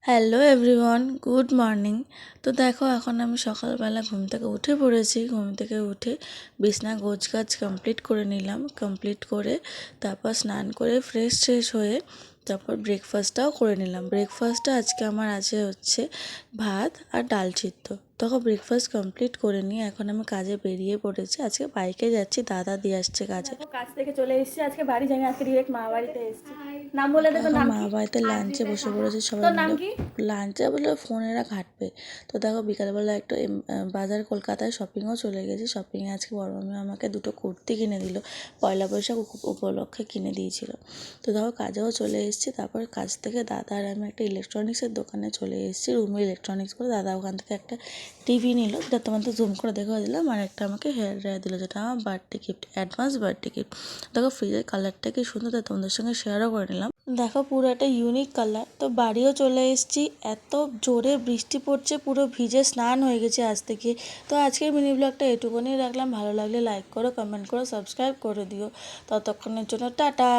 Hello everyone, good morning. তো দেখো এখন আমি সকালবেলা ঘুম থেকে উঠে পড়েছি। ঘুম থেকে উঠে বিছনা গোছগাছ কমপ্লিট করে নিলাম। কমপ্লিট করে তারপর স্নান করে ফ্রেশ হয়ে তারপর ব্রেকফাস্টটাও করে নিলাম। ব্রেকফাস্টটা আজকে আমার হচ্ছে ভাত আর ডাল সিদ্ধ। তখন ব্রেকফাস্ট কমপ্লিট করে নিয়ে এখন আমি কাজে বেরিয়ে পড়েছি। আজকে বাইকে যাচ্ছি, দাদা দিয়ে আসছে কাজে। কাজ থেকে চলে এসেছি, আজকে বাড়ি যাই, আজকে ডিরেক্ট মা বাড়িতে এসেছি। নাম বলে দে, তোর এখন নাম মা কি? বাড়িতে লাঞ্চে বসে পড়েছে সবাই তোর নাম মিলে। কি? লাঞ্চে বলে ফোনেরা ঘাঁটবে। তো দেখো বিকালবেলা একটু বাজার কলকাতায় শপিংও চলে গেছি। শপিংয়ে আজকে বড় মামি আমাকে দুটো কুর্তি কিনে দিল, পয়লা বৈশাখ উপলক্ষে কিনে দিয়েছিল। তো দেখো কাজেও চলে এসেছি। তারপর কাজ থেকে দাদা আর আমি একটা ইলেকট্রনিক্সের দোকানে চলে এসেছি, রুমি ইলেকট্রনিক্স করে। দাদা ওখান থেকে একটা টিভি নিল, যেটা তোমাদের জুম করে দেখা দিলাম, আর একটা আমাকে হেয়ার ড্রায়ার দিল, যেটা আমার birthday gift, advance birthday gift. দেখো ফ্রিজের কালারটা কি সুন্দর, তাই তোমাদের সঙ্গে শেয়ারও করে নিলাম। দেখো পুরো একটা ইউনিক কালার। তো বাড়িও চলে এসেছি, এত জোরে বৃষ্টি পড়ছে, পুরো ভিজে স্নান হয়ে গেছে আজ থেকে। তো আজকের মিনি ব্লগটা এটুকুনি রাখলাম। ভালো লাগলে লাইক করো, কমেন্ট করো, সাবস্ক্রাইব করে দিও। ততক্ষণের জন্য টাটা।